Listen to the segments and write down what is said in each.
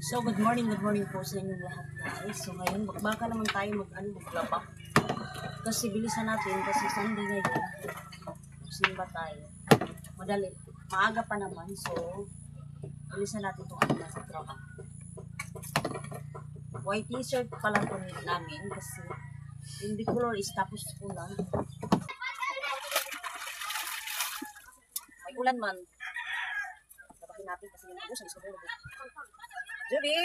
So, good morning po sa inyong lahat, guys. So, ngayon, baka naman tayo maglaba. Kasi bilisan natin, kasi Sunday ngayon, simba tayo. Madali, maaga pa naman, so, bilisan natin itong nasa trabaho. White t-shirt pa lang po namin, kasi yung color is tapos ko lang. May ulan man. Tabakin natin kasi yung ubos, isa ko. Judy!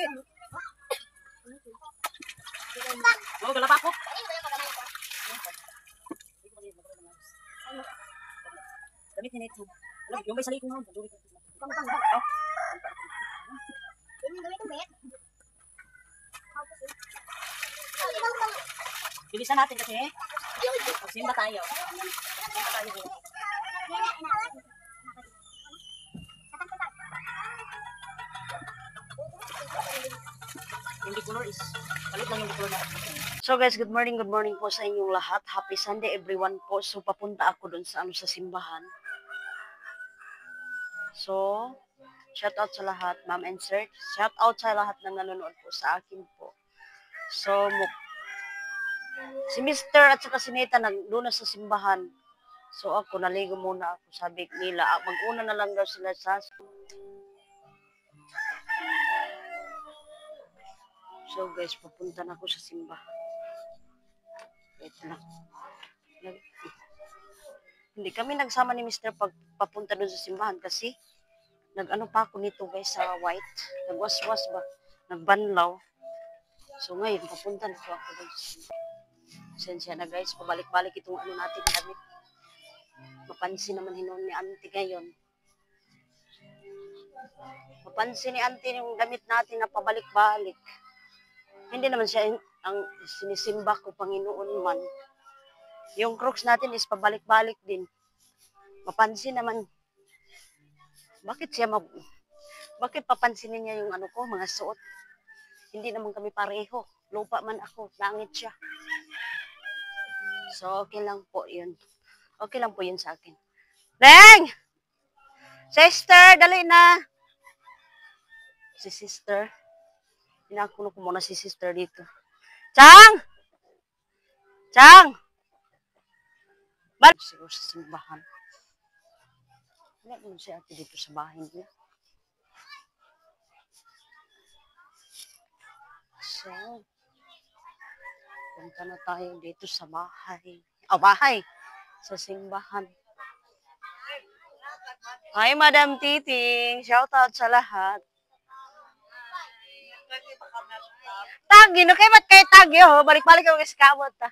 Oh, galapa ko! Damit ni Neto. Yung may sali ko mo. Bilisan natin kasi. Magsimba tayo. Yung color is palit lang yung color natin. So guys, good morning po sa inyong lahat. Happy Sunday everyone po. So papunta ako dun sa sa simbahan. So, shout out sa lahat, ma'am and sir. Shout out sa lahat na nanonood po sa akin po. So, si Mr. at saka si Neta nagdoon na sa simbahan. So ako naligo muna ako. Sabi nila, mag-una na lang daw sila sa. So guys, papunta na ako sa simbahan. Wait lang. Hindi kami nagsama ni Mr. papunta doon sa simbahan kasi nag-ano pa ako nito guys sa white. Nagwaswas ba? Nagbanlaw. So ngayon, papunta na ako doon sa simbahan. Sensya na guys, pabalik-balik itong natin damit. Mapansin naman hinon ni auntie ngayon. Mapansin ni auntie yung damit natin na pabalik-balik. Hindi naman siya ang sinisimba ko Panginoon man. Yung crooks natin is pabalik-balik din. Mapansin naman. Bakit papansinin niya yung ko, mga suot? Hindi naman kami pareho. Lupa man ako, langit siya. So, okay lang po yun. Okay lang po yun sa akin. Leng! Sister, dali na! Si sister. Inakuno ko muna si sister dito. Chang! Chang! Siguro sa simbahan. Wala naman si ate dito sa bahay niya. So, punta na tayo dito sa bahay. Bahay! Sa simbahan. Hi, Madam Titing. Shout out sa lahat. Tagi, no kay mat kay tagi ho, balik-balik ako sa kamot ta.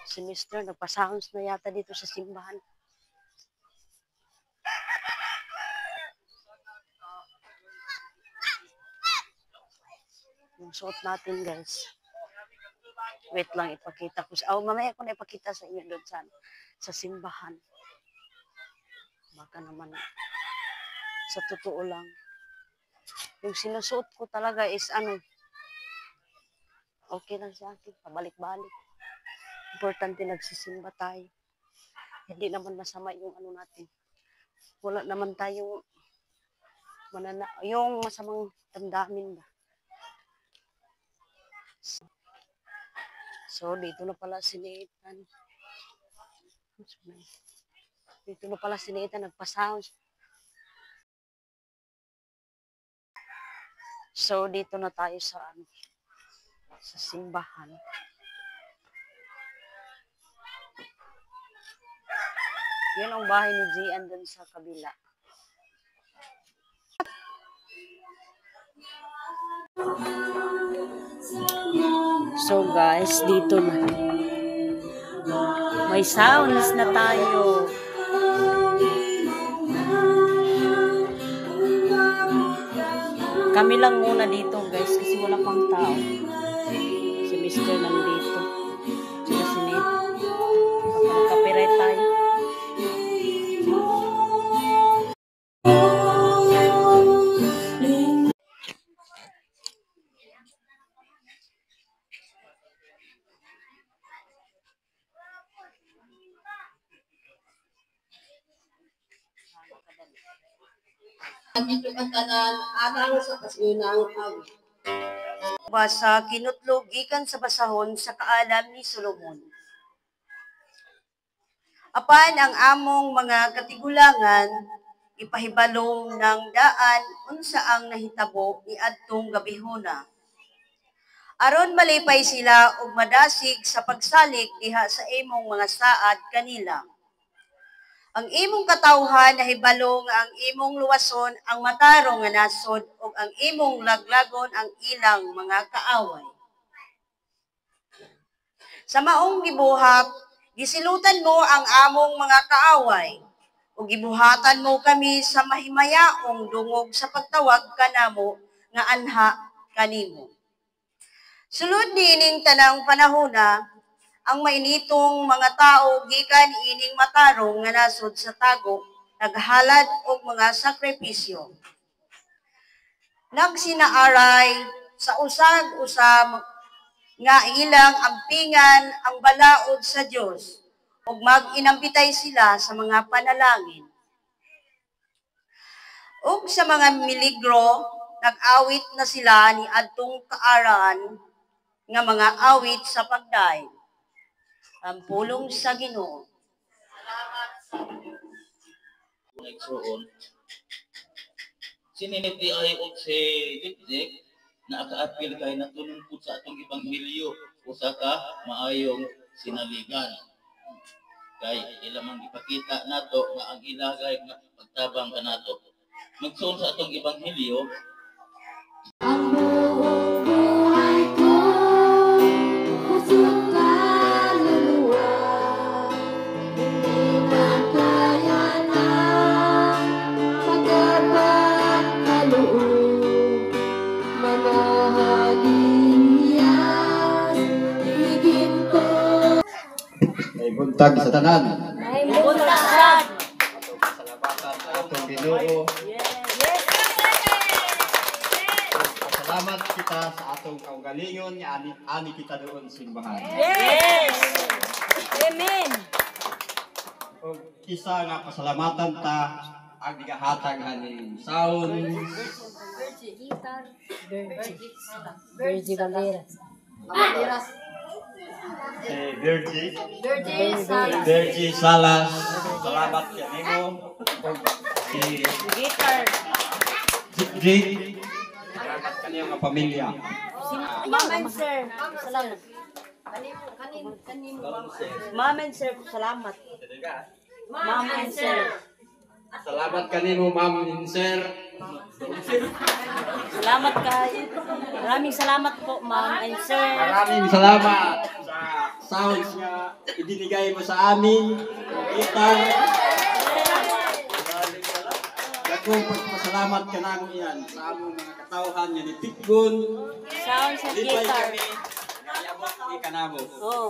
Si Mr. nagpa-sounds na yata dito sa simbahan. Yung suot natin guys. Wait lang, ipakita ko. Mamaya ko na ipakita sa inyo doon sa simbahan. Baka naman, sa totoo lang, yung sinusuot ko talaga is okay lang sa akin, pabalik-balik. Importante nagsisimba tayo. Hindi naman masama yung natin. Wala naman tayong yung masamang damdamin ba. So, dito na pala si Nathan. Dito na pala si Nathan nagpa-sound. So, dito na tayo sa simbahan. Yan ang bahay ni Gian dun sa kabila. So guys, dito na. May sounds na tayo. Kami lang muna dito guys kasi wala pang tao. Si Mr. nandito. Sila si Nate. Magkapirate tayo. Dito ang tanan arang sa kasunang awit. Basa kinutlog gikan sa basahon sa kaalam ni Solomon. Apan ang among mga katigulangan ipahibalong ng daan unsa ang nahitabo ni adtong gabihona. Aron malipay sila og madasig sa pagsalik diha sa imong mga saad kanila. Ang imong katawhan nahibalo nga ang imong luwason ang matarong nga nasod ug ang imong laglagon ang ilang mga kaaway. Sa maong gibuhat, gisilutan mo ang among mga kaaway ug gibuhatan mo kami sa mahimayaong dungog sa pagtawag kanamo nga anha kanimo. Sulod niining tanang panahona, ang mainitong mga tao gikan ining matarong nga nasod sa tago, naghalad og mga sakripisyo. Nagsinaaray sa usag-usam nga ilang ampingan ang balaod sa Dios ug mag-inampitay sila sa mga panalangin. Ug sa mga miligro, nag-awit na sila ni adtong kaaran nga mga awit sa pagdaig. Ang pulong sa Ginoo. Nagsuon, sininiti ay og si Dikdik na akaapil kay natulong po sa atong ebanghelyo usa ka maayong sinaligan. Kay ilamang ipakita nato nga ang ilagay nga pagtabang kanato. Magsuon sa atong ebanghelyo. Ang buong buhay ko, pusong kaluluwa, hindi makaya na magkapagkaloob. Mamahalin niyan, higit ko. May buntag sa tanan. May buntasan. Pasalamatan sa atong Ginoo. Salamat kita sa atong kaugalingon nga ani kita doon simbahan. Yes! Amen! O kisa nga pasalamatan ta ang gigahatag haning sound. Virgie Valeras. Virgie Salas. Salamat kanimo. Si Jake. Kaniyang mga pamilya. Ma'am and sir, salamat. Ma'am and sir, salamat. Ma'am and sir. Salamat kanimo, Ma'am and Sir. Salamat kay. Maraming salamat po, Ma'am and sir. Maraming salamat sa sounds nga ibinigay mo sa amin. Gitar. Dagkong pagpasalamat ka namin yan sa among mga katawhan nga ni Tikgun. Sound sa Lipay guitar. kami. Nayabot ni kanamo. Oh,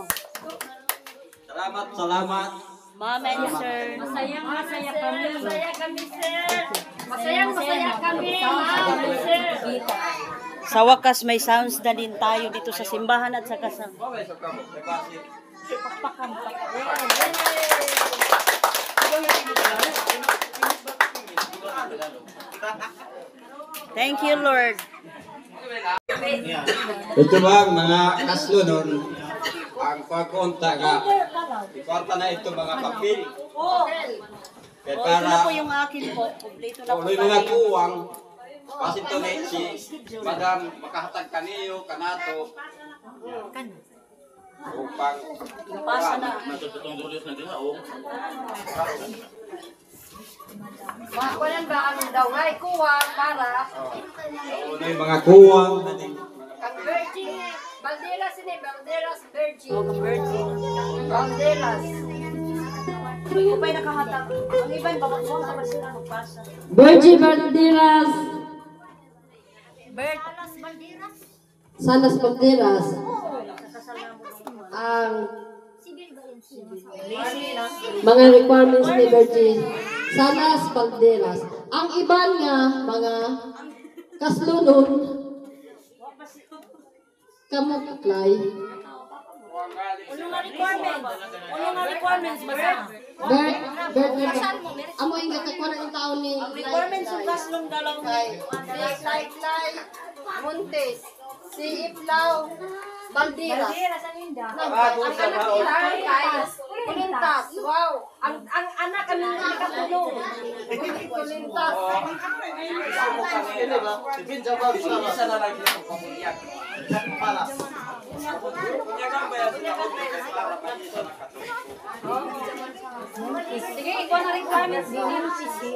Salamat. Ma'am and sir. Masaya kami. Masaya kami, sir. Masaya kami, ma'am, sir. Sa wakas may sounds na din tayo dito sa simbahan at sa kasang. Thank you, Lord. Ito bang mga kaslunon ang pagkonta nga ikonta na ito mga papel. Kaya Ito na para po yung akin po. Kompleto na po may mga tayo. kuwang kasi ito ni si Madam makahatag kaniyo kanato upang Pasa na. Natututong dulos na ginaong. Makulan ba ang daway kuwang para may mga kuwang kang Virgin Valderas ini Valderas Virgin. Virgin. Valderas. May upay nakahatag. Ang iba, babagwang naman sila magpasa. Virgie Valderas. Salas Valderas. Ang mga requirements ni Virgin Salas Valderas. Ang iban nga mga kaslunod kamuklay requirements basta. Bert, amo yung gatakuan ng taon ni Requirements yung kaslong dalaw ni Light, Montes, si Iplaw, Baldiras. Kulintas, wow. Ang anak kami nga katulong. Kulintas. Sige, ikaw na requirements din yung sisi.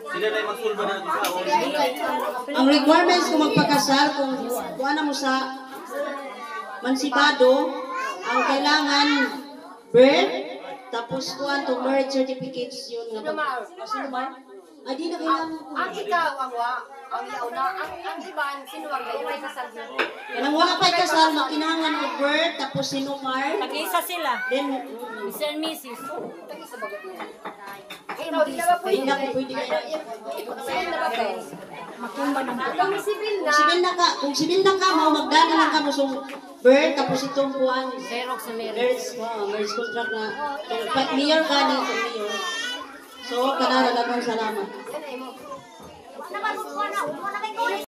Sila na yung magsulba na ito sa Ang requirements kung magpakasal, kung ano mo sa mansibado, ang kailangan birth, tapos kuhan to marriage certificates yun nga. Di na kailangan ko. Ang ikaw, ang yauna, ang iban, sinuwag na yung may kasal na. Kanang wala pa'y kasal, makinangan o birth, tapos sinumar. Tag-isa sila. Then, Mr. and Mrs. Ikaw, di na ba hindi pwede? na ko pwede. Sibil na ba kayo? Makumba ng Ang sibil na. Kung sibil na ka, magdala lang ka mo sa birth, tapos itong kuhan. Xerox na meron. Marriage contract na. Mayor ka ni mayor. So, kanara lang ang salamat. Yan ay mo.